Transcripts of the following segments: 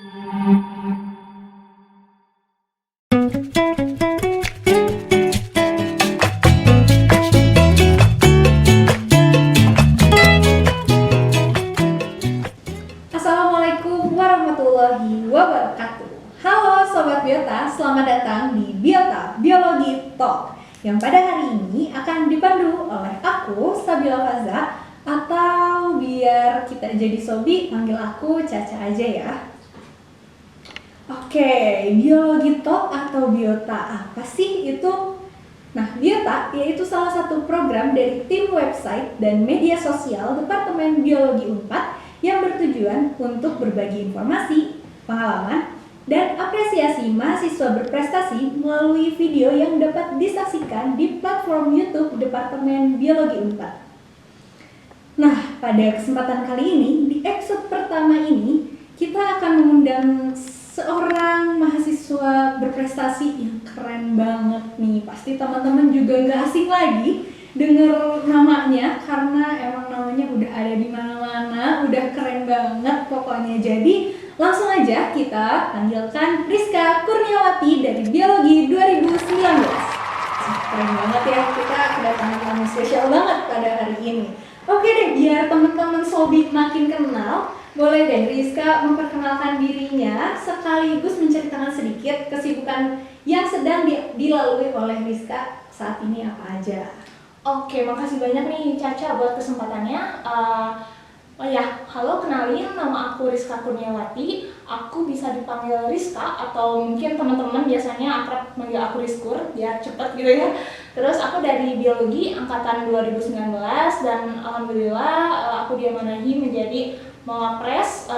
Assalamualaikum warahmatullahi wabarakatuh. Halo Sobat Biota, selamat datang di Biota Biologi Talk yang pada hari ini akan dipandu oleh aku, Sabila Faza, atau biar kita jadi sobi, panggil aku Caca aja ya. Oke, Biologi Talk atau Biota apa sih itu? Nah, Biota yaitu salah satu program dari tim website dan media sosial Departemen Biologi Unpad yang bertujuan untuk berbagi informasi, pengalaman, dan apresiasi mahasiswa berprestasi melalui video yang dapat disaksikan di platform YouTube Departemen Biologi Unpad. Nah, pada kesempatan kali ini, di episode pertama ini, kita akan mengundang seorang mahasiswa berprestasi yang keren banget nih. Pasti teman-teman juga nggak asing lagi denger namanya karena emang namanya udah ada di mana-mana, udah keren banget pokoknya. Jadi langsung aja kita panggilkan Rizka Kurniawati dari Biologi 2019. Keren banget ya, kita kedatangan tamu spesial banget pada hari ini. Oke deh, biar teman-teman sobi makin kenal, boleh deh Rizka memperkenalkan dirinya sekaligus menceritakan sedikit kesibukan yang sedang dilalui oleh Rizka saat ini apa aja. Oke, makasih banyak nih Caca buat kesempatannya. Halo, kenalin, nama aku Rizka Kurniawati. Aku bisa dipanggil Rizka atau mungkin teman-teman biasanya akrab manggil aku Rizkur, biar cepet gitu ya. Terus aku dari Biologi angkatan 2019 dan alhamdulillah aku diamanahi menjadi Mawapres,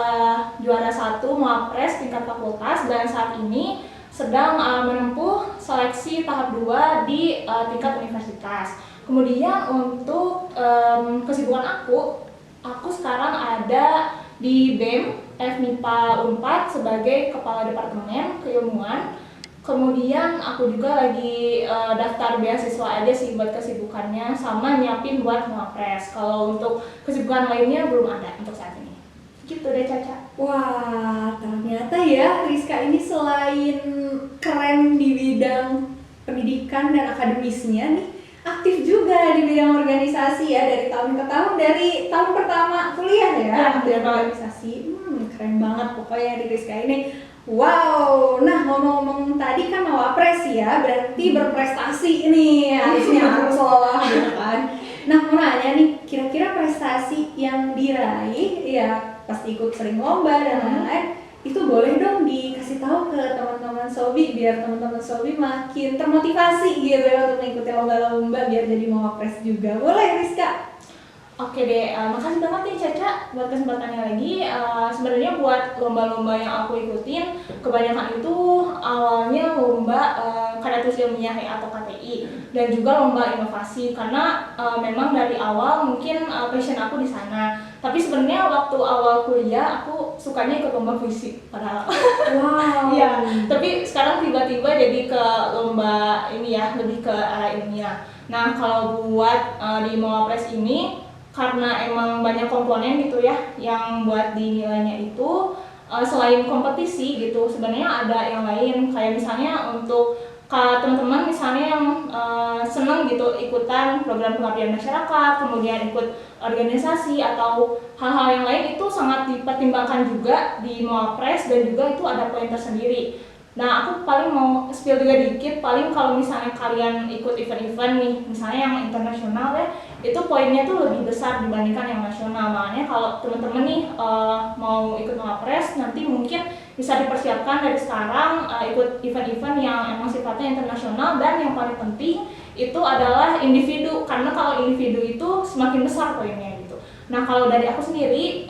juara 1 Mawapres tingkat fakultas, dan saat ini sedang menempuh seleksi tahap 2 di tingkat universitas. Kemudian untuk kesibukan aku sekarang ada di BEM FMIPA Unpad sebagai Kepala Departemen Keilmuan. Kemudian aku juga lagi daftar beasiswa aja sih buat kesibukannya, sama nyiapin buat Mawapres. Kalau untuk kesibukan lainnya belum ada untuk saat ini. Gitu deh Caca. Wah, ternyata ya Rizka ini selain keren di bidang pendidikan dan akademisnya nih, aktif juga di bidang organisasi ya, dari tahun ke tahun, dari tahun pertama kuliah ya, aktif organisasi. Keren banget pokoknya di Rizka ini. Wow, nah ngomong-ngomong tadi kan Mawapres ya, berarti berprestasi nih harusnya harus lolos gitu kan. Nah mau nanya nih, kira-kira prestasi yang diraih ya pasti ikut sering lomba dan lain-lain, itu boleh dong dikasih tahu ke teman-teman sobi biar teman-teman sobi makin termotivasi gitu ya untuk mengikuti lomba-lomba biar jadi Mawapres juga. Boleh Rizka? Oke deh, makasih banget nih Caca buat kesempatannya lagi. Sebenarnya buat lomba-lomba yang aku ikutin, kebanyakan itu awalnya lomba karya tulis ilmiah atau KTI, dan juga lomba inovasi karena memang dari awal mungkin passion aku di sana. Tapi sebenarnya waktu awal kuliah aku sukanya ikut lomba puisi padahal. Wow. Iya, tapi sekarang tiba-tiba jadi ke lomba ini ya, lebih ke arah ilmiah. Nah, kalau buat di Mawapres ini karena emang banyak komponen gitu ya yang buat dinilainya itu, selain kompetisi gitu sebenarnya ada yang lain, kayak misalnya untuk teman-teman misalnya yang seneng gitu ikutan program pengabdian masyarakat, kemudian ikut organisasi atau hal-hal yang lain, itu sangat dipertimbangkan juga di Mawapres dan juga itu ada poin tersendiri. Nah, aku paling mau spill juga dikit, paling kalau misalnya kalian ikut event-event nih, misalnya yang internasional ya, itu poinnya tuh lebih besar dibandingkan yang nasional. Makanya kalau teman-teman nih mau ikut Mawapres, nanti mungkin bisa dipersiapkan dari sekarang ikut event-event yang emang sifatnya internasional, dan yang paling penting itu adalah individu, karena kalau individu itu semakin besar poinnya gitu. Nah, kalau dari aku sendiri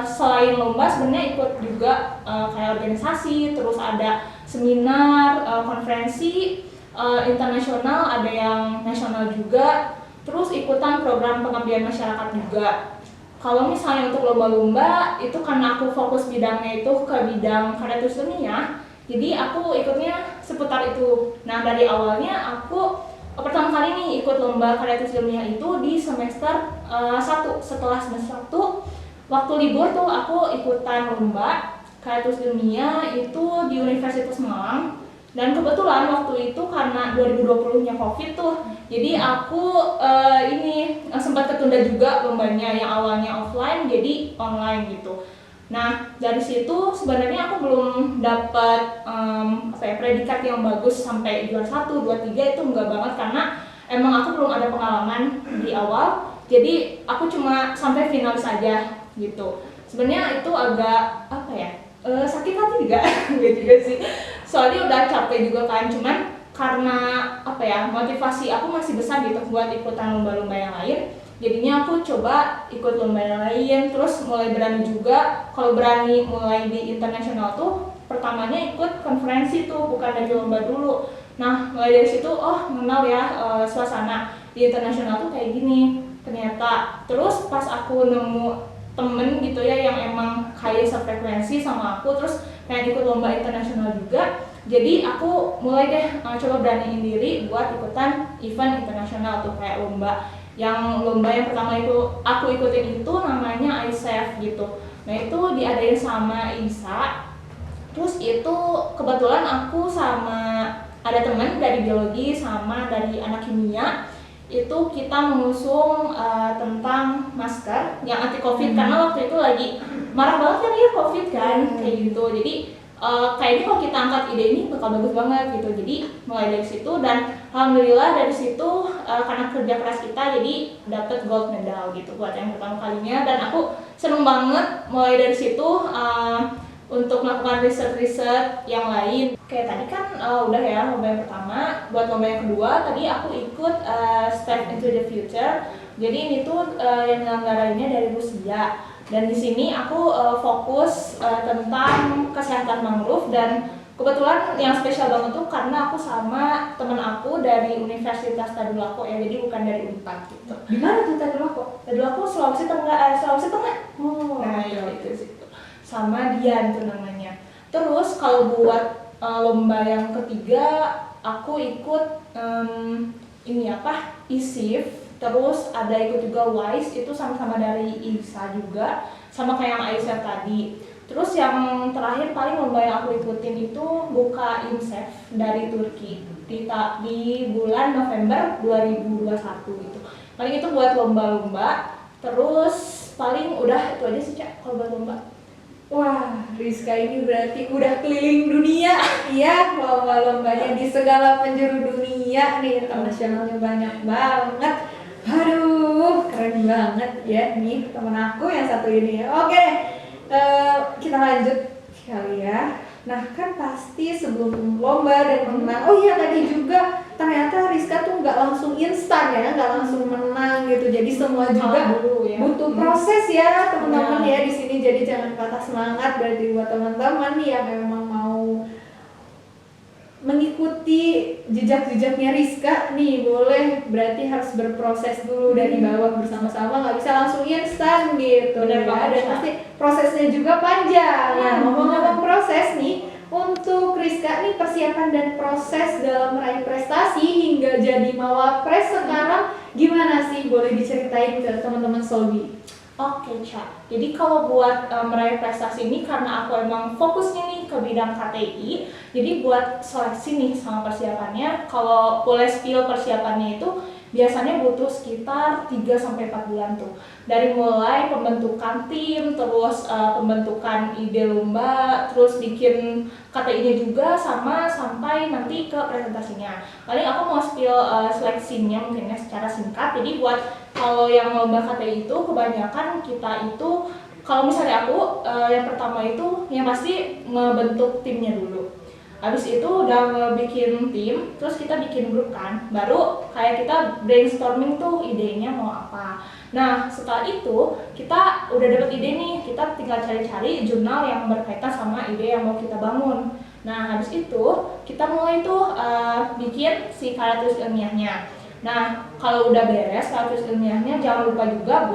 selain lomba sebenarnya ikut juga kayak organisasi, terus ada seminar, konferensi internasional, ada yang nasional juga, terus ikutan program pengabdian masyarakat juga. Kalau misalnya untuk lomba-lomba itu karena aku fokus bidangnya itu ke bidang karya tulis ilmiah, jadi aku ikutnya seputar itu. Nah, dari awalnya aku pertama kali nih ikut lomba karya tulis ilmiah itu di semester 1. Setelah semester 1 waktu libur tuh aku ikutan lomba Kreatus Ilmiah itu di Universitas Malang. Dan kebetulan waktu itu karena 2020-nya COVID tuh, jadi aku sempat ketunda juga lombanya yang awalnya offline jadi online gitu. Nah dari situ sebenarnya aku belum dapat predikat yang bagus sampai juara 1, 2, 3 itu enggak banget karena emang aku belum ada pengalaman di awal. Jadi aku cuma sampai finalis aja gitu. Sebenarnya itu agak sakit hati juga, juga sih. Soalnya udah capek juga kan, cuman karena motivasi aku masih besar gitu buat ikutan lomba-lomba yang lain. Jadinya aku coba ikut lomba yang lain, terus mulai berani juga. Kalau berani mulai di internasional tuh pertamanya ikut konferensi tuh, bukan dari lomba dulu. Nah mulai dari situ mengenal ya suasana di internasional tuh kayak gini ternyata. Terus pas aku nemu temen gitu ya yang emang kayak sefrekuensi sama aku, terus pengen ikut lomba internasional juga, jadi aku mulai deh coba beraniin diri buat ikutan event internasional tuh kayak lomba yang pertama itu aku ikutin itu namanya ISEF gitu. Nah itu diadain sama ISA. Terus itu kebetulan aku sama ada temen dari biologi sama dari anak kimia, itu kita mengusung tentang masker yang anti covid karena waktu itu lagi marah banget kan ya covid kan kayak gitu. Jadi kayaknya kalau kita angkat ide ini bakal bagus banget gitu. Jadi mulai dari situ dan alhamdulillah dari situ karena kerja keras kita jadi dapet gold medal gitu buat yang pertama kalinya. Dan aku seneng banget mulai dari situ untuk melakukan riset-riset yang lain. Kayak tadi kan udah ya lomba yang pertama. Buat lomba yang kedua tadi aku ikut Step into the Future. Jadi ini tuh yang nyelenggarainnya dari Rusia. Dan di sini aku fokus tentang kesehatan mangrove. Dan kebetulan yang spesial banget tuh karena aku sama temen aku dari Universitas Tadulako ya, jadi bukan dari Unpad gitu. Di mana tuh Tadulako? Tadulako Sulawesi Tengah. Oh, nah itu sih. Sama Dian tuh namanya. Terus kalau buat lomba yang ketiga aku ikut ISIF, terus ada ikut juga WISE, itu sama-sama dari ISA juga, sama kayak yang Aisyah tadi. Terus yang terakhir paling lomba yang aku ikutin itu Buka IMSEF dari Turki di bulan November 2021 gitu. Paling itu buat lomba-lomba. Terus paling udah itu aja sih Cak kalau buat lomba. wah, Rizka ini berarti udah keliling dunia ya, lomba-lombanya di segala penjuru dunia nih, internasionalnya banyak banget. Aduh, keren banget ya nih temen aku yang satu ini. Oke, kita lanjut kali ya. Nah kan pasti sebelum lomba dan menang, oh iya tadi juga ternyata Rizka tuh nggak langsung instan ya, nggak langsung menang gitu. Jadi semua juga butuh proses ya teman-teman ya di sini. Jadi jangan patah semangat berarti buat teman-teman nih yang memang mau mengikuti jejak-jejaknya Rizka nih, boleh berarti harus berproses dulu dari bawah bersama-sama, nggak bisa langsung instan gitu. Benar ya. Dan pasti prosesnya juga panjang. Nah ngomong-ngomong proses nih, untuk Rizka nih persiapan dan proses dalam meraih prestasi hingga jadi mawapres sekarang gimana sih? Boleh diceritain ke teman-teman Solbi? Oke, Cak. Jadi kalau buat meraih prestasi ini karena aku emang fokusnya nih ke bidang KTI, jadi buat seleksi nih sama persiapannya, kalau boleh spill persiapannya itu biasanya butuh sekitar 3-4 bulan tuh. Dari mulai pembentukan tim, terus pembentukan ide lomba, terus bikin KTI-nya juga sama sampai nanti ke presentasinya. Paling aku mau spill seleksinya mungkinnya secara singkat. Jadi buat kalau yang lomba KTI itu kebanyakan kita itu kalau misalnya aku yang pertama itu yang pasti ngebentuk timnya dulu. Habis itu udah bikin tim, terus kita bikin grup kan, baru kayak kita brainstorming tuh idenya mau apa. Nah setelah itu kita udah dapet ide nih, kita tinggal cari-cari jurnal yang berkaitan sama ide yang mau kita bangun. Nah habis itu kita mulai tuh bikin si karya tulis ilmiahnya. Nah kalau udah beres karya tulis ilmiahnya, jangan lupa juga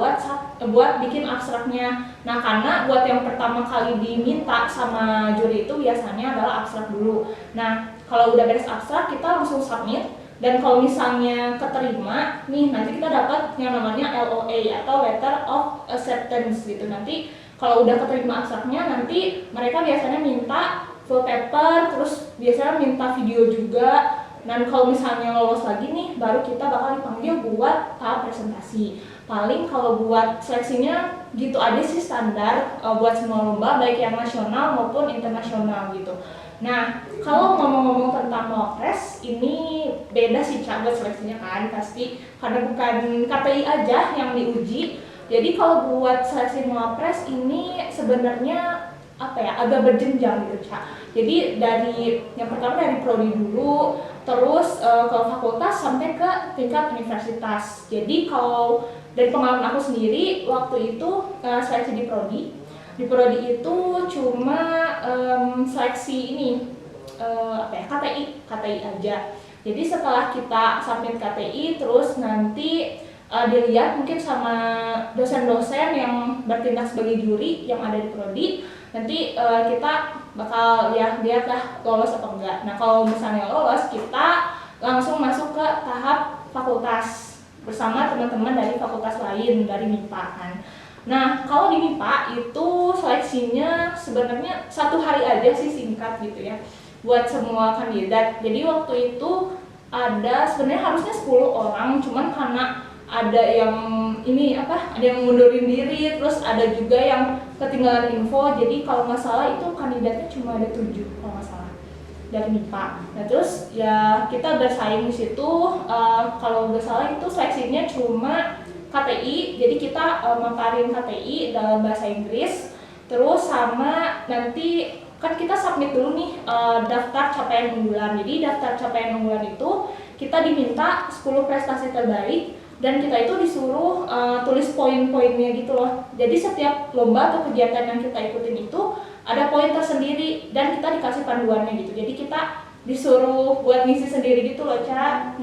buat bikin abstraknya. Nah karena buat yang pertama kali diminta sama juri itu biasanya adalah abstrak dulu. Nah kalau udah beres abstrak kita langsung submit. Dan kalau misalnya keterima nih, nanti kita dapat yang namanya LOA atau Letter of Acceptance gitu. Nanti Kalau udah keterima abstraknya, nanti mereka biasanya minta full paper, terus biasanya minta video juga. Dan kalau misalnya lolos lagi nih, baru kita bakal dipanggil buat tahap presentasi. Paling kalau buat seleksinya gitu aja sih standar buat semua lomba, baik yang nasional maupun internasional gitu. Nah, kalau ngomong-ngomong tentang Mawapres, ini beda sih Cak buat seleksinya kan, pasti karena bukan KPI aja yang diuji. Jadi kalau buat seleksi Mawapres ini sebenarnya apa ya, agak berjenjang gitu Cak. Jadi dari yang pertama dari prodi dulu, terus ke fakultas sampai ke tingkat universitas. Jadi kalau dari pengalaman aku sendiri waktu itu seleksi di prodi itu cuma seleksi ini apa ya, KTI aja. Jadi setelah kita submit KTI, terus nanti dilihat mungkin sama dosen-dosen yang bertindak sebagai juri yang ada di prodi, nanti kita bakal ya lihat lah lolos atau enggak. Nah kalau misalnya lolos, kita langsung masuk ke tahap fakultas bersama teman-teman dari fakultas lain, dari MIPA kan. Nah kalau di MIPA itu seleksinya sebenarnya 1 hari aja sih, singkat gitu ya buat semua kandidat. Jadi waktu itu ada sebenarnya harusnya 10 orang, cuman karena ada yang ini apa, ada yang mundurin diri, terus ada juga yang ketinggalan info. Jadi kalau nggak salah itu kandidatnya cuma ada 7 kalau nggak salah dari MIPA. Nah terus ya kita bersaing di situ. Kalau nggak salah itu seleksinya cuma KTI, jadi kita memaparin KTI dalam bahasa Inggris. Terus sama nanti kan kita submit dulu nih daftar capaian unggulan. Jadi daftar capaian unggulan itu kita diminta 10 prestasi terbaik, dan kita itu disuruh tulis poin-poinnya gitu loh. Jadi setiap lomba atau kegiatan yang kita ikutin itu ada poin tersendiri dan kita dikasih panduannya gitu. Jadi kita disuruh buat ngisi sendiri gitu loh Ca.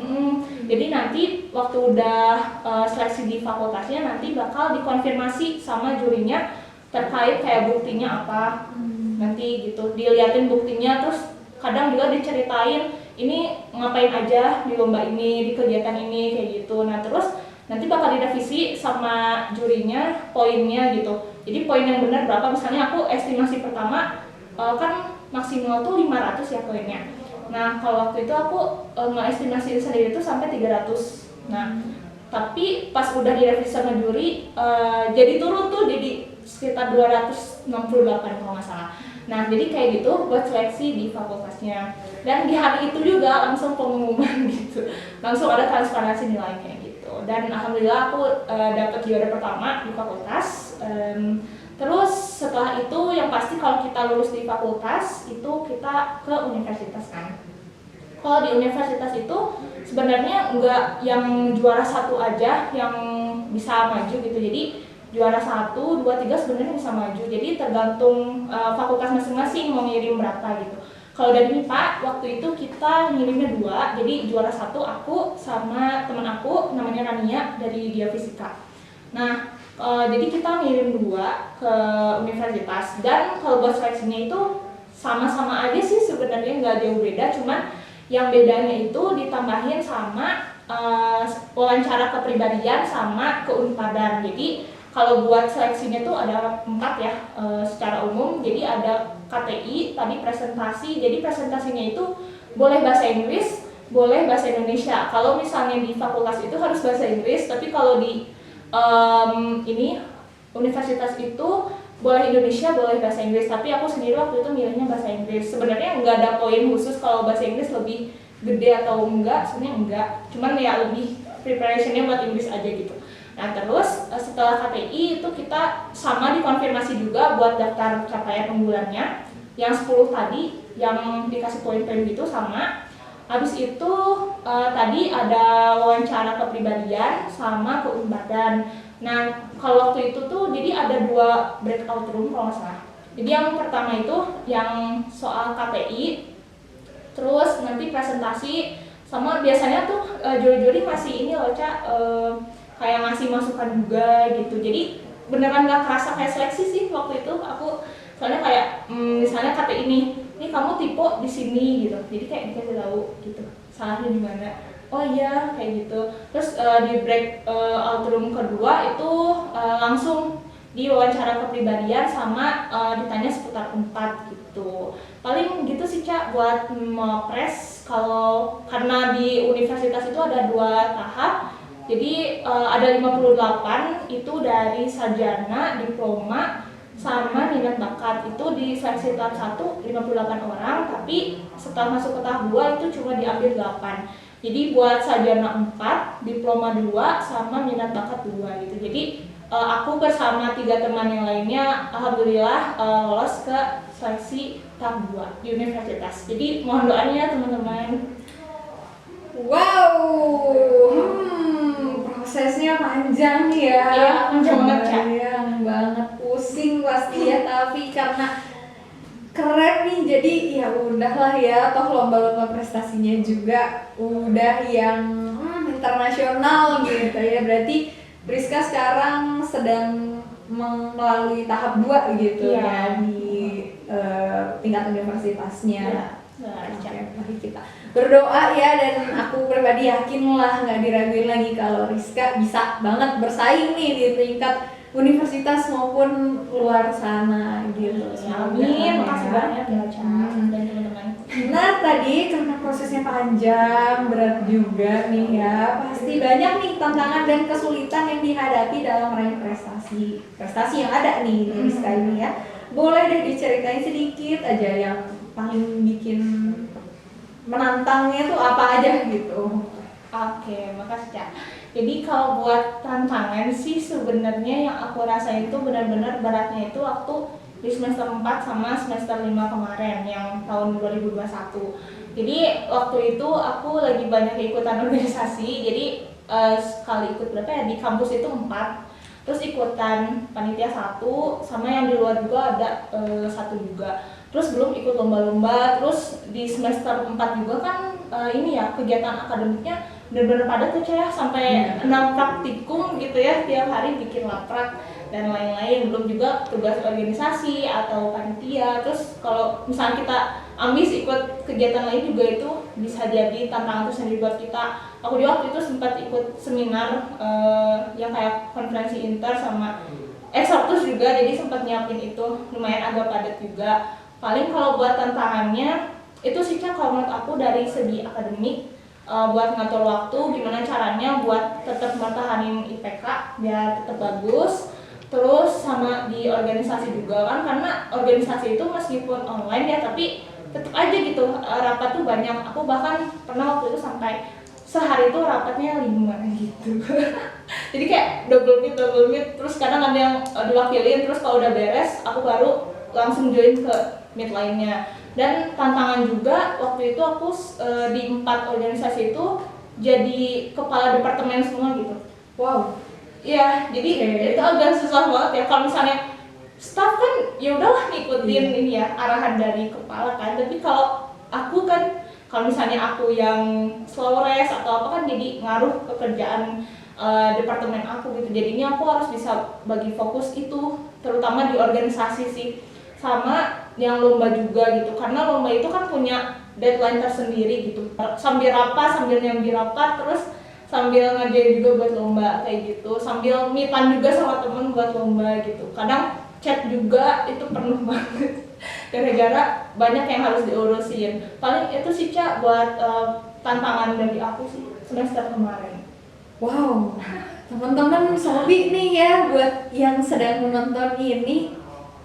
Jadi nanti waktu udah seleksi di fakultasnya, nanti bakal dikonfirmasi sama jurinya terkait kayak buktinya apa. Nanti gitu diliatin buktinya, terus kadang juga diceritain ini ngapain aja di lomba ini, di kegiatan ini, kayak gitu. Nah terus nanti bakal direvisi sama jurinya poinnya gitu. Jadi poin yang benar berapa, misalnya aku estimasi pertama kan maksimal tuh 500 ya poinnya. Nah kalau waktu itu aku ngeestimasi sendiri tuh sampai 300. Nah tapi pas udah direvisi sama juri jadi turun tuh jadi sekitar 268 kalau nggak salah. Nah jadi kayak gitu buat seleksi di fakultasnya. Dan di hari itu juga langsung pengumuman gitu, langsung ada transparansi nilai kayak gitu. Dan alhamdulillah aku dapat juara pertama di fakultas. Terus setelah itu yang pasti kalau kita lulus di fakultas itu kita ke universitas kan. Kalau di universitas itu sebenarnya enggak yang juara 1 aja yang bisa maju gitu. Jadi juara 1, 2, 3 sebenarnya bisa maju. Jadi tergantung fakultas masing-masing mau ngirim berapa gitu. Kalau dari MIPA waktu itu kita ngirimnya 2. Jadi juara 1 aku sama teman aku namanya Rania dari Geofisika. Nah jadi kita ngirim 2 ke universitas. Dan kalau buat seleksinya itu sama-sama aja sih sebenarnya, nggak jauh beda. Cuman yang bedanya itu ditambahin sama wawancara kepribadian sama keunpadan. Jadi kalau buat seleksinya tuh ada 4 ya secara umum. Jadi ada KTI, tadi presentasi. Jadi presentasinya itu boleh bahasa Inggris, boleh bahasa Indonesia. Kalau misalnya di fakultas itu harus bahasa Inggris, tapi kalau di ini universitas itu boleh Indonesia, boleh bahasa Inggris. Tapi aku sendiri waktu itu milihnya bahasa Inggris. Sebenarnya nggak ada poin khusus kalau bahasa Inggris lebih gede atau enggak, sebenarnya enggak. Cuman ya lebih preparationnya buat Inggris aja gitu. Nah terus setelah KTI itu kita sama dikonfirmasi juga buat daftar capaian unggulannya. Yang 10 tadi yang dikasih poin-poin gitu sama. Habis itu tadi ada wawancara kepribadian sama keunpadan. Nah kalau waktu itu tuh jadi ada 2 breakout room kalau nggak salah. Jadi yang pertama itu yang soal KTI, terus nanti presentasi sama biasanya tuh juri-juri masih ini loh Ca, kayak ngasih masukan juga gitu. Jadi beneran gak kerasa kayak seleksi sih waktu itu aku, soalnya kayak misalnya KTI ini kamu tipe di sini gitu. Jadi kayak dikasih tahu gitu salahnya di mana. Oh iya kayak gitu. Terus di break out room kedua itu langsung di wawancara kepribadian sama ditanya seputar Unpad gitu. Paling gitu sih Cak buat Mawapres. Kalau karena di universitas itu ada 2 tahap. Jadi ada 58 itu dari sarjana, diploma, sama minat bakat. Itu di seleksi tahap 1 58 orang, tapi setelah masuk ke tahap 2 itu cuma diambil 8. Jadi buat sarjana 4, diploma 2, sama minat bakat 2 gitu. Jadi aku bersama 3 teman yang lainnya alhamdulillah lolos ke seleksi tahap 2 di universitas. Jadi mohon doanya teman-teman. Wow, prosesnya panjang ya. Iya, panjang banget, Cak. Panjang banget, pusing pasti ya, tapi karena keren nih, jadi ya udahlah ya, toh lomba-lomba prestasinya juga udah yang internasional gitu ya. Berarti Rizka sekarang sedang melalui tahap 2 gitu ya di tingkat universitasnya. Oke, mari kita berdoa ya, dan aku pribadi yakin lah, nggak diraguin lagi kalau Rizka bisa banget bersaing nih di tingkat universitas maupun luar sana gitu. Amin, makasih banyak ya Cak dan teman-teman. Nah tadi karena prosesnya panjang, berat juga nih ya, pasti banyak nih tantangan dan kesulitan yang dihadapi dalam meraih prestasi yang ada nih di Rizka ini ya. Boleh deh diceritain sedikit aja yang paling bikin menantangnya tuh apa aja gitu. Oke, makasih Cak. Jadi kalau buat tantangan sih sebenarnya yang aku rasain itu benar-benar beratnya itu waktu di semester 4 sama semester 5 kemarin yang tahun 2021. Jadi waktu itu aku lagi banyak ikutan organisasi. Jadi sekali ikut berapa ya, di kampus itu 4. Terus ikutan panitia 1, sama yang di luar juga ada 1 juga. Terus belum ikut lomba-lomba. Terus di semester 4 juga kan ini ya, kegiatan akademiknya benar-benar padat tuh ya, sampai 6 praktikum gitu ya, tiap hari bikin laprak dan lain-lain. Belum juga tugas organisasi atau panitia. Terus kalau misalnya kita ambis ikut kegiatan lain juga itu bisa jadi tantangan tersendiri buat kita. Aku di waktu itu sempat ikut seminar yang kayak konferensi inter sama eksortus juga, jadi sempat nyiapin itu, lumayan agak padat juga. Paling kalau buat tantangannya itu sih Cak, kalau menurut aku dari segi akademik, buat ngatur waktu, gimana caranya buat tetap mempertahankan IPK biar tetap bagus. Terus sama di organisasi juga kan, karena organisasi itu meskipun online ya, tapi tetap aja gitu rapat tuh banyak. Aku bahkan pernah waktu itu sampai sehari itu rapatnya 5 gitu. Jadi kayak double meet, terus kadang ada yang diwakilin, terus kalau udah beres aku baru langsung join ke meet lainnya. Dan tantangan juga waktu itu aku di 4 organisasi itu jadi kepala departemen semua gitu. Wow. Iya, jadi itu agak susah banget ya. Kalau misalnya staff kan ya udahlah ngikutin ini ya arahan dari kepala kan. Tapi kalau aku kan, kalau misalnya aku yang slow rest atau apa kan jadi ngaruh ke kerjaan departemen aku gitu. Jadinya aku harus bisa bagi fokus itu, terutama di organisasi sih. Sama yang lomba juga gitu, karena lomba itu kan punya deadline tersendiri gitu. Sambil rapat, sambil nyambi rapat, terus sambil ngerjain juga buat lomba kayak gitu, sambil meetan juga sama temen buat lomba gitu. Kadang chat juga itu penuh banget gara-gara banyak yang harus diurusin. Paling itu sih Cak buat tantangan dari aku sih semester kemarin. Wow, teman-teman Sobi nih ya, buat yang sedang menonton ini,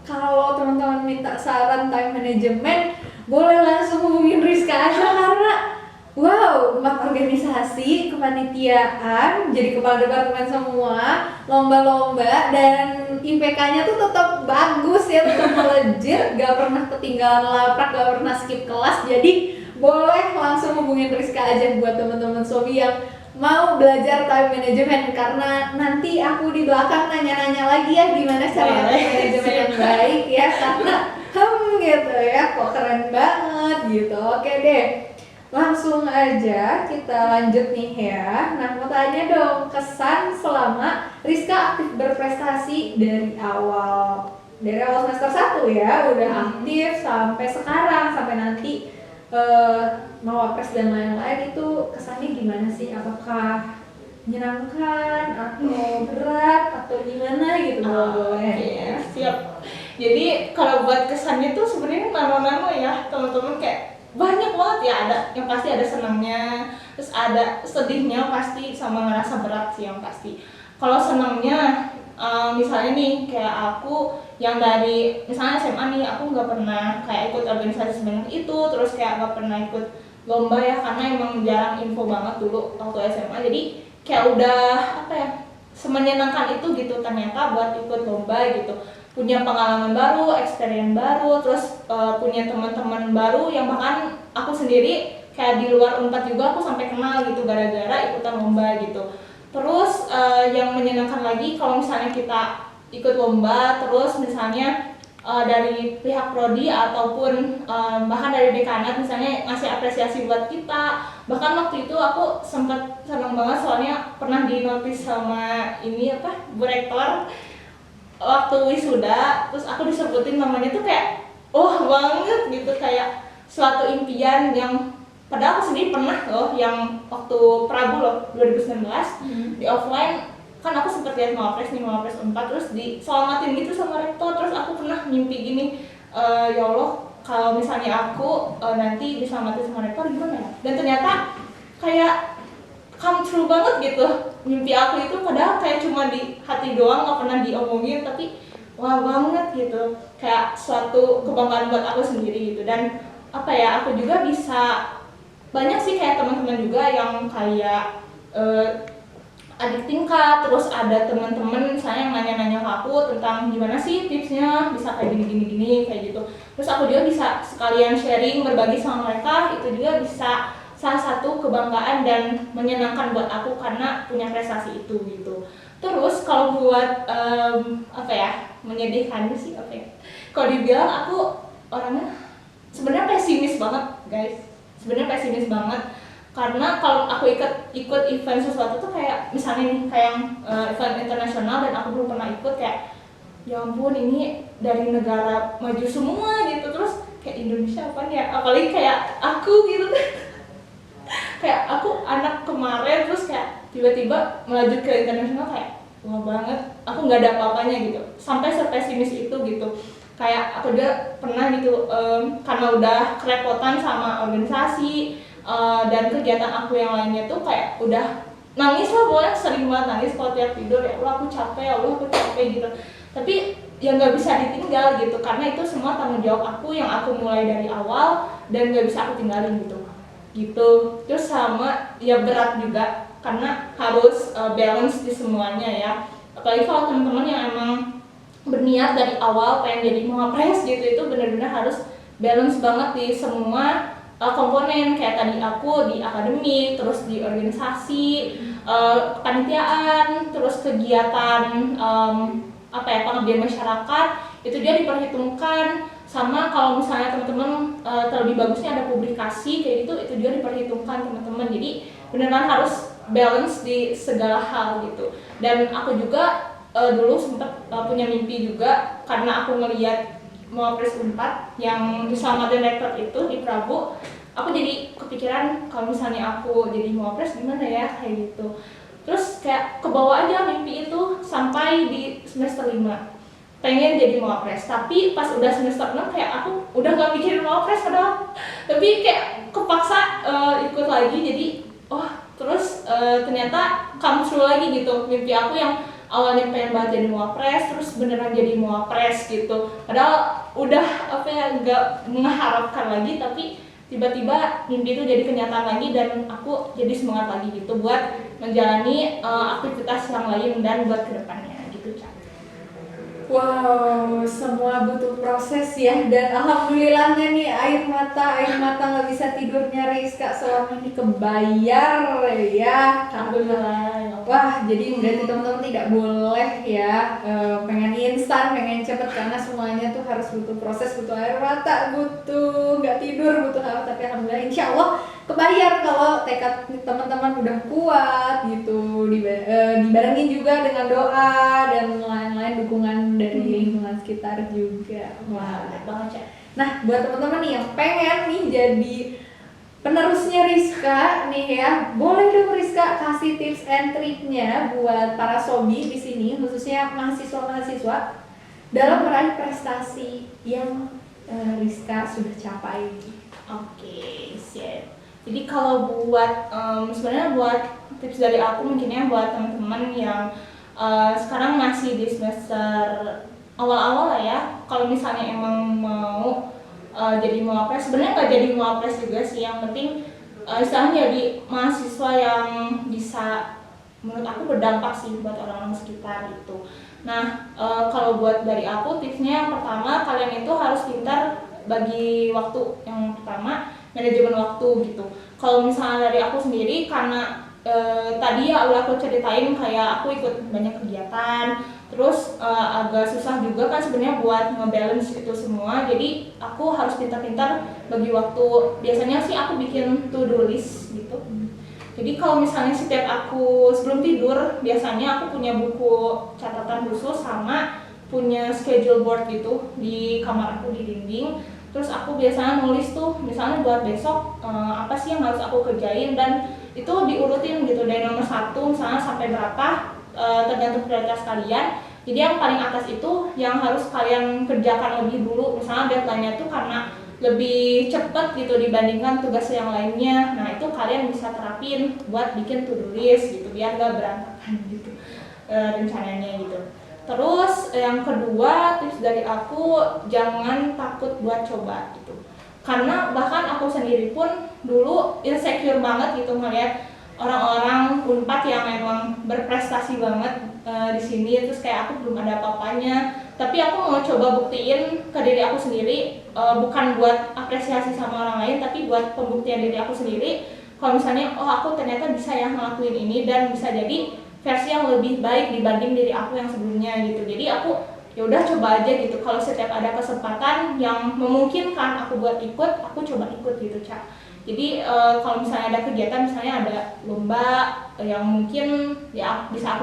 kalau teman-teman minta saran time management, boleh langsung hubungin Rizka aja, karena wow, 4 organisasi, kepanitiaan, jadi kepala departemen semua, lomba-lomba, dan IPK-nya tuh tetap bagus ya, tetap melejit, gak pernah ketinggalan laprak, gak pernah skip kelas. Jadi boleh langsung hubungin Rizka aja buat teman-teman Sobi yang mau belajar time management, karena nanti aku di belakang nanya-nanya lagi ya gimana cara time management yang baik ya, karena gitu ya, kok keren banget gitu. Oke deh, langsung aja kita lanjut nih ya. Nah, mau tanya dong, kesan selama Rizka aktif berprestasi dari awal semester 1 ya, udah aktif sampai sekarang, sampai nanti Mawapres dan lain-lain, itu kesannya gimana sih? Apakah menyenangkan atau berat atau gimana gitu? Boleh. Jadi kalau buat kesannya tuh sebenarnya nano-nano ya teman-teman, kayak banyak banget ya, ada yang pasti ada senangnya, terus ada sedihnya pasti, sama ngerasa berat sih yang pasti. Kalau senangnya misalnya nih kayak aku yang dari misalnya SMA nih, aku nggak pernah kayak ikut organisasi sebanyak itu, terus kayak nggak pernah ikut lomba ya karena emang jarang info banget dulu waktu SMA. Jadi kayak udah apa ya, semenyenangkan itu gitu ternyata buat ikut lomba gitu, punya pengalaman baru, experience baru, terus punya teman-teman baru yang bahkan aku sendiri kayak di luar Unpad juga aku sampai kenal gitu gara-gara ikutan lomba gitu. Terus yang menyenangkan lagi kalau misalnya kita ikut lomba, terus misalnya dari pihak prodi ataupun bahkan dari dekanat misalnya ngasih apresiasi buat kita. Bahkan waktu itu aku sempat senang banget soalnya pernah dinotis sama ini apa, Bu Rektor waktu wisuda, terus aku disebutin namanya tuh kayak banget gitu, kayak suatu impian yang padahal aku sendiri pernah loh yang waktu Prabu loh 2019 di offline kan aku sempet lihat Mawapres 4 terus diselamatin gitu sama rektor, terus aku pernah mimpi gini, ya Allah kalau misalnya aku nanti diselamatin sama rektor gimana ya, dan ternyata kayak come true banget gitu mimpi aku itu, padahal kayak cuma di hati doang gak pernah diomongin, tapi wah banget gitu, kayak suatu kebanggaan buat aku sendiri gitu. Dan apa ya, aku juga bisa banyak sih kayak teman-teman juga yang kayak adik tingkat, terus ada teman-teman misalnya yang nanya-nanya ke aku tentang gimana sih tipsnya bisa kayak gini kayak gitu, terus aku juga bisa sekalian sharing berbagi sama mereka, itu juga bisa salah satu kebanggaan dan menyenangkan buat aku karena punya prestasi itu gitu. Terus kalau buat apa ya, menyedihkan sih apa ya, kalau dibilang aku orangnya sebenarnya pesimis banget guys, sebenarnya pesimis banget karena kalau aku ikut event sesuatu tuh kayak misalnya nih kayak event internasional dan aku belum pernah ikut, kayak ya ampun ini dari negara maju semua gitu, terus kayak Indonesia apa ya, apalagi kayak aku gitu kayak aku anak kemarin terus kayak tiba-tiba melaju ke internasional, kayak wah banget, aku nggak ada apa-apanya gitu, sampai sepesimis itu gitu. Kayak aku juga pernah gitu karena udah kerepotan sama organisasi dan kegiatan aku yang lainnya tuh kayak udah nangis lah, pokoknya sering banget nangis kalau tiap tidur, ya Allah aku capek, ya Allah aku capek gitu, tapi ya nggak bisa ditinggal gitu karena itu semua tanggung jawab aku yang aku mulai dari awal dan nggak bisa aku tinggalin gitu. Terus sama ya berat juga karena harus balance di semuanya ya, apalagi kalau teman-teman yang emang berniat dari awal pengen jadi Mawapres gitu, itu benar-benar harus balance banget di semua komponen, kayak tadi aku di akademik, terus di organisasi, kepanitiaan, terus kegiatan apa ya, pengabdian masyarakat, itu dia diperhitungkan. Sama kalau misalnya teman-teman terlebih bagusnya ada publikasi kayak gitu, itu juga diperhitungkan teman-teman. Jadi beneran harus balance di segala hal gitu. Dan aku juga dulu sempat punya mimpi juga karena aku ngelihat Mawapres 4 yang diselamatkan rektor itu di Prabu, aku jadi kepikiran kalau misalnya aku jadi Mawapres gimana ya kayak gitu. Terus kayak kebawa aja mimpi itu sampai di semester 5 pengen jadi Mawapres, tapi pas udah semester 6 kayak aku udah gak mikirin Mawapres padahal, tapi kayak kepaksa ikut lagi, jadi terus ternyata come true lagi gitu mimpi aku yang awalnya pengen banget jadi Mawapres, terus beneran jadi Mawapres gitu. Padahal udah apa ya, nggak mengharapkan lagi, tapi tiba-tiba mimpi itu jadi kenyataan lagi dan aku jadi semangat lagi gitu buat menjalani aktivitas yang lain dan buat kedepannya gitu Cak. Wow, semua butuh proses ya, dan alhamdulillahnya nih air mata nggak bisa tidurnya Rizka selama ini kebayar ya. Alhamdulillah. Wah, jadi berarti teman-teman tidak boleh ya pengen instan, pengen cepet, karena semuanya tuh harus butuh proses, butuh air mata, butuh nggak tidur, butuh apa. Tapi alhamdulillah insya Allah kebayar kalau tekad teman-teman udah kuat gitu, dibarengin juga dengan doa dan lain-lain dukungan dari lingkungan sekitar juga. Wah, banget ya. Nah, buat teman-teman nih yang pengen nih jadi penerusnya Rizka nih ya, boleh dong Rizka kasih tips and triknya buat para sobi di sini, khususnya mahasiswa-mahasiswa dalam meraih prestasi yang Rizka sudah capai. Oke, siap. Jadi kalau buat sebenarnya buat tips dari aku mungkinnya buat teman-teman yang sekarang masih di semester awal-awal lah ya. Kalau misalnya emang mau jadi mawapres, sebenarnya nggak jadi mawapres juga sih. Yang penting istilahnya jadi mahasiswa yang bisa menurut aku berdampak sih buat orang-orang sekitar gitu. Nah, kalau buat dari aku tipsnya yang pertama kalian itu harus pintar bagi waktu. Yang pertama manajemen waktu gitu. Kalau misalnya dari aku sendiri karena tadi ya udah aku ceritain kayak aku ikut banyak kegiatan, terus agak susah juga kan sebenarnya buat ngebalance itu semua. Jadi aku harus pintar-pintar bagi waktu. Biasanya sih aku bikin to-do list gitu. Jadi kalau misalnya setiap aku sebelum tidur, biasanya aku punya buku catatan khusus sama punya schedule board gitu di kamar aku di dinding. Terus aku biasanya nulis tuh, misalnya buat besok apa sih yang harus aku kerjain, dan itu diurutin gitu dari nomor 1 misalnya sampai berapa, tergantung prioritas kalian. Jadi yang paling atas itu yang harus kalian kerjakan lebih dulu, misalnya deadline-nya tuh karena lebih cepat gitu dibandingkan tugas yang lainnya. Nah itu kalian bisa terapin buat bikin to-do list gitu biar gak berantakan gitu rencananya gitu. Terus yang kedua tips dari aku, jangan takut buat coba gitu. Karena bahkan aku sendiri pun dulu insecure banget gitu ngeliat orang-orang Unpad yang emang berprestasi banget di sini, terus kayak aku belum ada apa-apanya. Tapi aku mau coba buktiin ke diri aku sendiri, bukan buat apresiasi sama orang lain, tapi buat pembuktian diri aku sendiri. Kalau misalnya, oh aku ternyata bisa ya ngelakuin ini dan bisa jadi versi yang lebih baik dibanding diri aku yang sebelumnya gitu. Jadi aku ya udah coba aja gitu. Kalau setiap ada kesempatan yang memungkinkan aku buat ikut, aku coba ikut gitu, Cak. Jadi kalau misalnya ada kegiatan, misalnya ada lomba yang mungkin ya bisa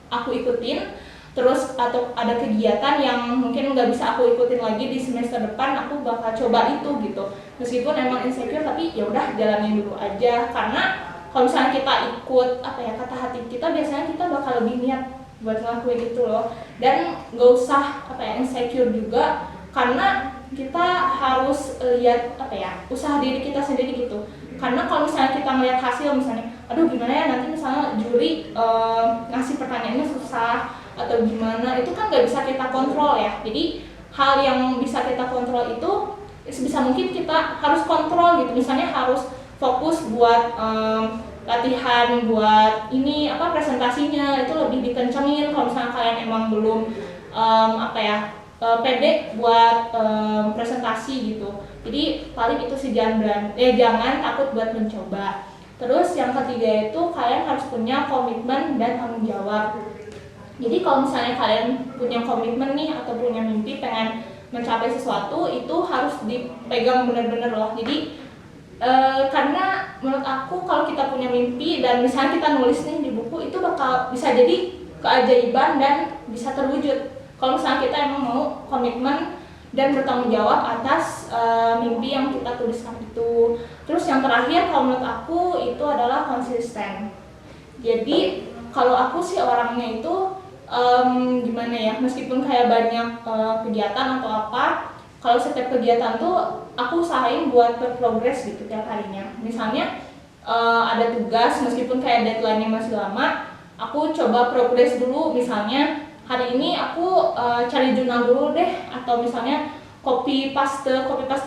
aku ikutin, terus atau ada kegiatan yang mungkin nggak bisa aku ikutin lagi di semester depan, aku bakal coba itu gitu. Meskipun emang insecure, tapi ya udah jalanin dulu aja. Karena kalau misalnya kita ikut apa ya, kata hati kita, biasanya kita bakal lebih niat buat ngelakuin itu loh. Dan nggak usah apa ya insecure juga, karena kita harus lihat apa ya usaha diri kita sendiri gitu. Karena kalau misalnya kita melihat hasil, misalnya aduh gimana ya nanti misalnya juri ngasih pertanyaannya susah atau gimana, itu kan nggak bisa kita kontrol ya. Jadi hal yang bisa kita kontrol itu sebisa mungkin kita harus kontrol gitu. Misalnya harus fokus buat latihan buat ini apa presentasinya itu lebih dikencengin. Kalau misalnya kalian emang belum apa ya pede buat presentasi gitu. Jadi paling itu sih jangan takut buat mencoba. Terus yang ketiga itu kalian harus punya komitmen dan tanggung jawab. Jadi kalau misalnya kalian punya komitmen nih atau punya mimpi pengen mencapai sesuatu, itu harus dipegang benar-benar loh. Jadi karena menurut aku kalau kita punya mimpi dan misalnya kita nulis nih di buku, itu bakal bisa jadi keajaiban dan bisa terwujud. Kalau misalnya kita emang mau komitmen dan bertanggung jawab atas mimpi yang kita tuliskan itu. Terus yang terakhir kalau menurut aku itu adalah konsisten. Jadi kalau aku sih orangnya itu gimana ya, meskipun kayak banyak kegiatan atau apa, kalau setiap kegiatan tuh aku usahain buat berprogres gitu tiap harinya. Misalnya ada tugas, meskipun kayak deadline-nya masih lama, aku coba progres dulu. Misalnya hari ini aku cari jurnal dulu deh, atau misalnya copy paste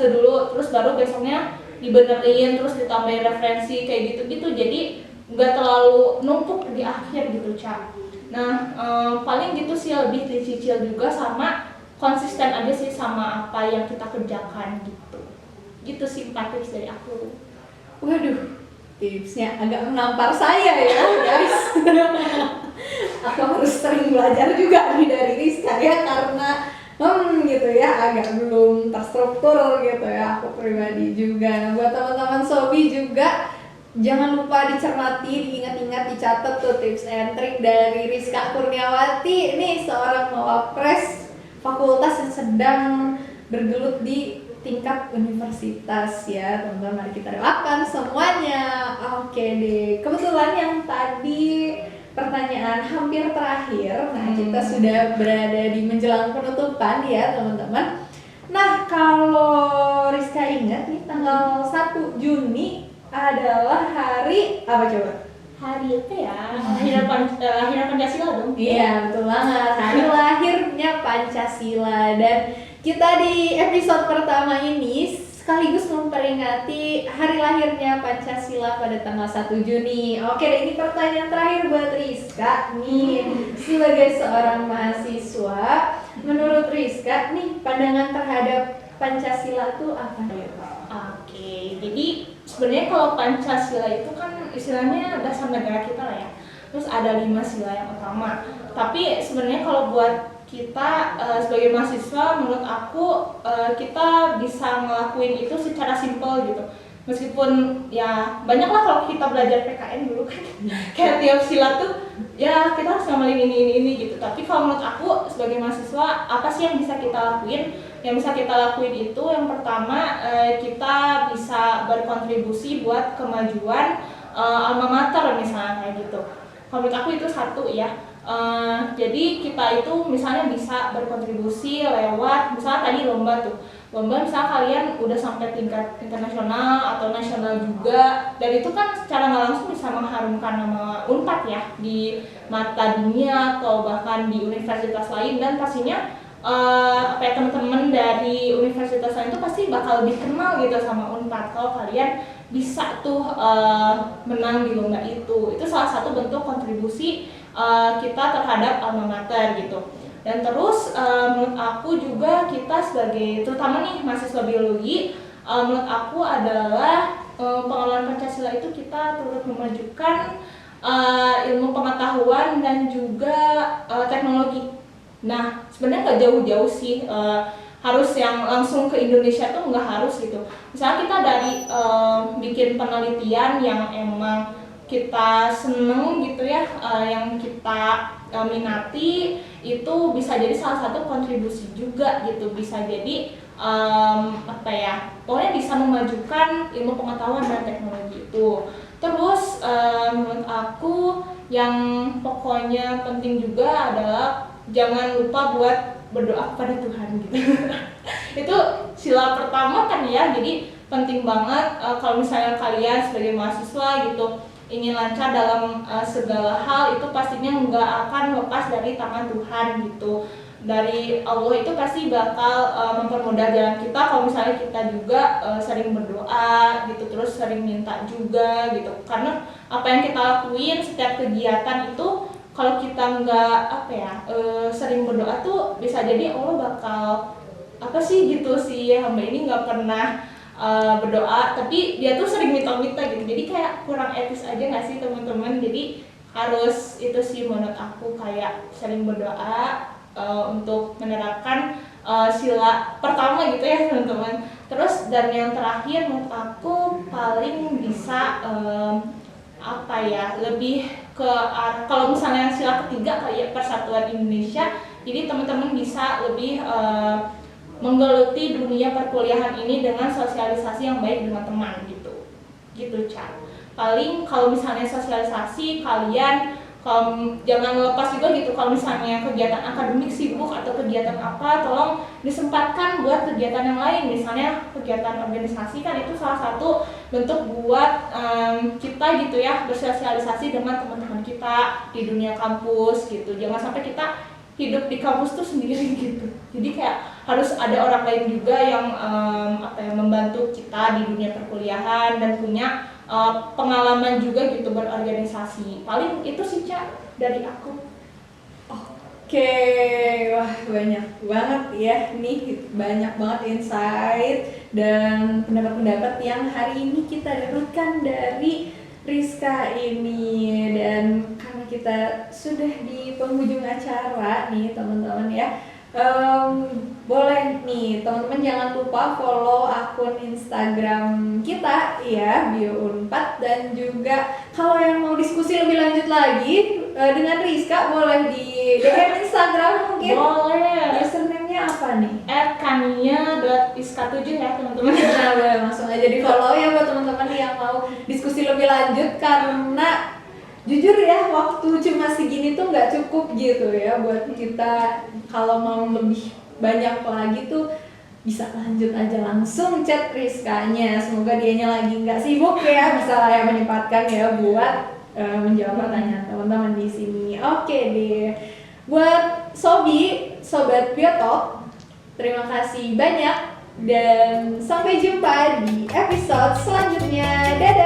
dulu, terus baru besoknya dibenerin, terus ditambahin referensi kayak gitu-gitu. Jadi nggak terlalu numpuk di akhir gitu, Cak. Nah paling gitu sih, lebih dicicil juga sama konsisten aja sih sama apa yang kita kerjakan gitu. Gitu sih 4 tips dari aku. Waduh, tipsnya agak menampar saya ya guys. Aku harus sering belajar juga nih dari Rizka ya, karena gitu ya agak belum terstruktur gitu ya aku pribadi juga. Nah buat teman-teman Sobi juga jangan lupa dicermati, diingat-ingat, dicatat tuh tips and trik dari Rizka Kurniawati. Ini seorang mawapres fakultas yang sedang bergelut di tingkat universitas ya teman-teman. Mari kita doakan semuanya. Oke deh, kebetulan yang tadi pertanyaan hampir terakhir. Nah, kita sudah berada di menjelang penutupan ya teman-teman. Nah, kalau Rizka ingat nih, tanggal 1 Juni adalah hari apa coba? Hari apa ya? Lahiran Pancasila dong. Iya, betul banget. Hari lahirnya Pancasila. Dan kita di episode pertama ini sekaligus memperingati hari lahirnya Pancasila pada tanggal 1 Juni. Oke, ini pertanyaan terakhir buat Rizka nih. Sebagai seorang mahasiswa, menurut Rizka nih pandangan terhadap Pancasila itu apa? Oke, jadi sebenarnya kalau Pancasila itu kan istilahnya dasar negara kita lah ya. Terus ada 5 sila yang utama. Tapi sebenarnya kalau buat kita sebagai mahasiswa, menurut aku kita bisa ngelakuin itu secara simpel gitu. Meskipun ya banyak lah kalau kita belajar PKN dulu kan kayak tiap sila tuh ya kita harus ngamalin ini gitu. Tapi kalau menurut aku sebagai mahasiswa, apa sih yang bisa kita lakuin? Yang bisa kita lakuin itu yang pertama kita bisa berkontribusi buat kemajuan alma mater misalnya kayak gitu. Kalau menurut aku itu satu ya. Jadi kita itu misalnya bisa berkontribusi lewat misalnya tadi lomba tuh. Lomba misalnya kalian udah sampai tingkat internasional atau nasional juga, dan itu kan secara nggak langsung bisa mengharumkan nama Unpad ya di mata dunia atau bahkan di universitas lain, dan pastinya teman-teman dari universitas lain itu pasti bakal lebih kenal gitu sama Unpad kalau kalian bisa tuh menang di lomba itu. Itu salah satu bentuk kontribusi kita terhadap alma mater gitu. Dan terus menurut aku juga kita sebagai terutama nih mahasiswa biologi, menurut aku adalah pengelolaan Pancasila itu kita turut memajukan ilmu pengetahuan dan juga teknologi. Nah sebenarnya nggak jauh-jauh sih harus yang langsung ke Indonesia tuh nggak harus gitu. Misalnya kita dari bikin penelitian yang emang kita seneng gitu ya, yang kita minati, itu bisa jadi salah satu kontribusi juga gitu. Bisa jadi pokoknya bisa memajukan ilmu pengetahuan dan teknologi itu. Terus menurut aku yang pokoknya penting juga adalah jangan lupa buat berdoa kepada Tuhan gitu. Itu sila pertama kan ya, jadi penting banget kalau misalnya kalian sebagai mahasiswa gitu ingin lancar dalam segala hal, itu pastinya nggak akan lepas dari tangan Tuhan gitu. Dari Allah itu pasti bakal mempermudah jalan kita kalau misalnya kita juga sering berdoa gitu, terus sering minta juga gitu. Karena apa yang kita lakuin setiap kegiatan itu kalau kita nggak sering berdoa tuh bisa jadi Allah bakal gitu si hamba ini nggak pernah berdoa tapi dia tuh sering minta-minta gitu, jadi kayak kurang etis aja nggak sih teman-teman. Jadi harus itu sih menurut aku, kayak sering berdoa untuk menerapkan sila pertama gitu ya teman-teman. Terus dan yang terakhir menurut aku paling bisa lebih ke kalau misalnya sila ketiga kayak Persatuan Indonesia, jadi teman-teman bisa lebih menggeluti dunia perkuliahan ini dengan sosialisasi yang baik dengan teman gitu Ca. Paling kalau misalnya sosialisasi kalian jangan lepas juga gitu, kalau misalnya kegiatan akademik sibuk atau kegiatan apa, tolong disempatkan buat kegiatan yang lain. Misalnya kegiatan organisasi kan itu salah satu bentuk buat kita gitu ya bersosialisasi dengan teman-teman kita di dunia kampus gitu. Jangan sampai kita hidup di kampus tuh sendiri gitu. Jadi kayak harus ada orang lain juga yang membantu kita di dunia perkuliahan dan punya pengalaman juga gitu berorganisasi. Paling itu sih Ca dari aku. Oke, wah banyak banget ya nih, banyak banget insight dan pendapat-pendapat yang hari ini kita dapatkan dari Rizka ini. Dan karena kita sudah di penghujung acara nih teman-teman ya, boleh nih teman-teman jangan lupa follow akun Instagram kita ya, Bio Unpad, dan juga kalau yang mau diskusi lebih lanjut lagi dengan Rizka boleh di DM Instagram mungkin. Boleh. Username-nya apa nih? @kania.iska7 ya teman-teman. Nah, boleh langsung aja di follow ya buat teman-teman yang mau diskusi lebih lanjut, karena Jujur ya, waktu cuma segini tuh nggak cukup gitu ya buat kita. Kalau mau lebih banyak lagi tuh bisa lanjut aja langsung chat Rizkanya. Semoga dianya lagi nggak sibuk ya, bisa lah ya menyempatkan ya buat menjawab pertanyaan teman-teman di sini. Oke deh, buat Sobat Biotalk, terima kasih banyak dan sampai jumpa di episode selanjutnya. Dadah.